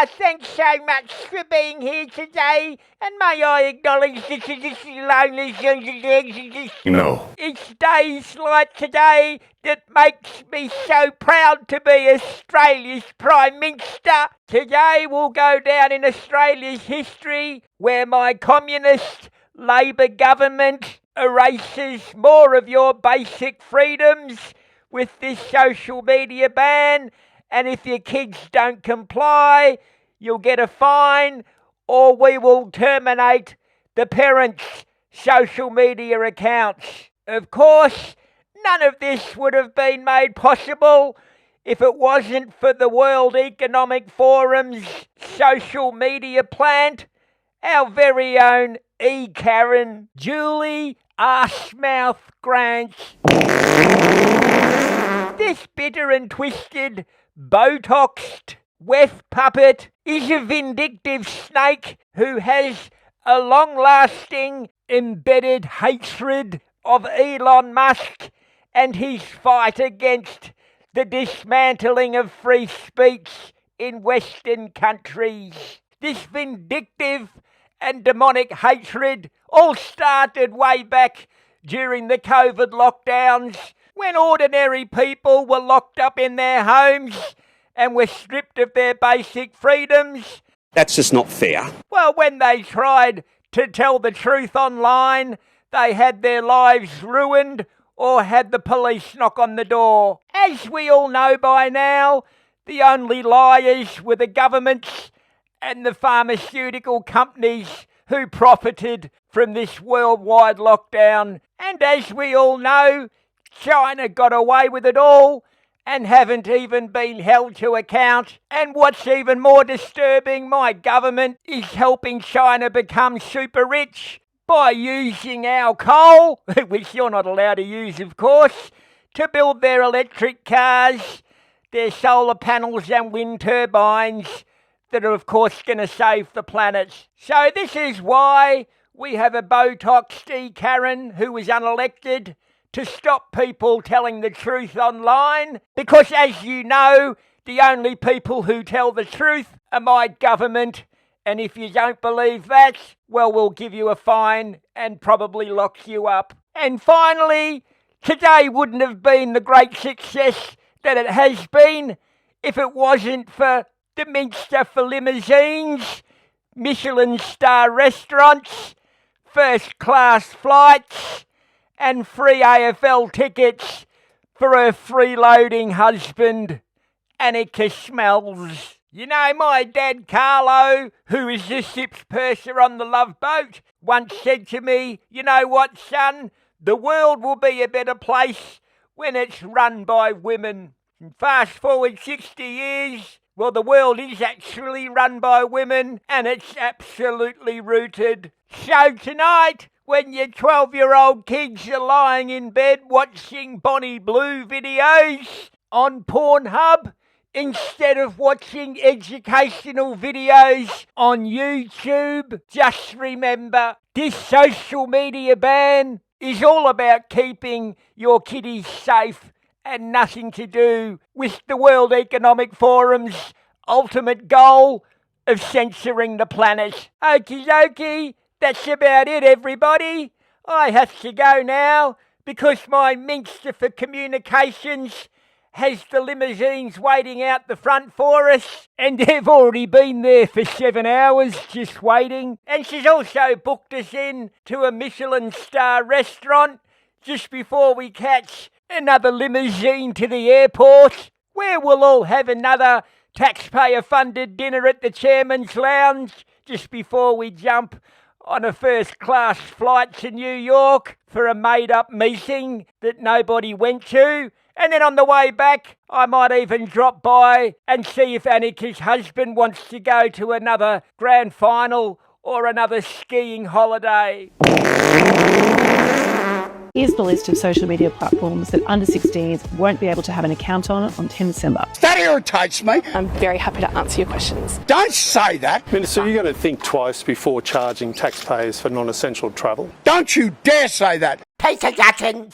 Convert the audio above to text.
Thanks so much for being here today, and may I acknowledge the traditional owners of the No. It's days like today that makes me so proud to be Australia's Prime Minister. Today will go down in Australia's history where my communist Labor government erases more of your basic freedoms with this social media ban, and if your kids don't comply, you'll get a fine, or we will terminate the parents' social media accounts. Of course, none of this would have been made possible if it wasn't for the World Economic Forum's social media plant, our very own Karen, Julie Arsemouth Grant. This bitter and twisted, Botoxed, weft puppet is a vindictive snake who has a long-lasting, embedded hatred of Elon Musk and his fight against the dismantling of free speech in Western countries. This vindictive and demonic hatred all started way back during the COVID lockdowns, when ordinary people were locked up in their homes and were stripped of their basic freedoms. That's just not fair. Well, when they tried to tell the truth online, they had their lives ruined or had the police knock on the door. As we all know by now, the only liars were the governments and the pharmaceutical companies who profited from this worldwide lockdown. And as we all know, China got away with it all and haven't even been held to account. And what's even more disturbing, my government is helping China become super rich by using our coal, which you're not allowed to use, of course, to build their electric cars, their solar panels and wind turbines that are, of course, going to save the planet. So this is why we have a Botoxed Karen who was unelected to stop people telling the truth online. Because, as you know, the only people who tell the truth are my government. And if you don't believe that, well, we'll give you a fine and probably lock you up. And finally, today wouldn't have been the great success that it has been if it wasn't for the Minster for limousines, Michelin star restaurants, first class flights, and free AFL tickets for her freeloading husband, Annika Smells. You know, my dad Carlo, who is the ship's purser on the Love Boat, once said to me, "You know what, son? The world will be a better place when it's run by women." And fast forward 60 years, well, the world is actually run by women, and it's absolutely rooted. So tonight, when your 12-year-old kids are lying in bed watching Bonnie Blue videos on Pornhub, instead of watching educational videos on YouTube, just remember, this social media ban is all about keeping your kiddies safe and nothing to do with the World Economic Forum's ultimate goal of censoring the planet. Okie dokie, that's about it, everybody. I have to go now because my Minster for Communications has the limousines waiting out the front for us, and they've already been there for 7 hours just waiting. And she's also booked us in to a Michelin star restaurant just before we catch another limousine to the airport, where we'll all have another taxpayer-funded dinner at the Chairman's Lounge just before we jump on a first-class flight to New York for a made-up meeting that nobody went to. And then on the way back, I might even drop by and see if Annika's husband wants to go to another grand final or another skiing holiday. Here's the list of social media platforms that under 16s won't be able to have an account on 10 December. That irritates me. I'm very happy to answer your questions. Don't say that. Minister, you're going to think twice before charging taxpayers for non-essential travel. Don't you dare say that. Peter Dutton.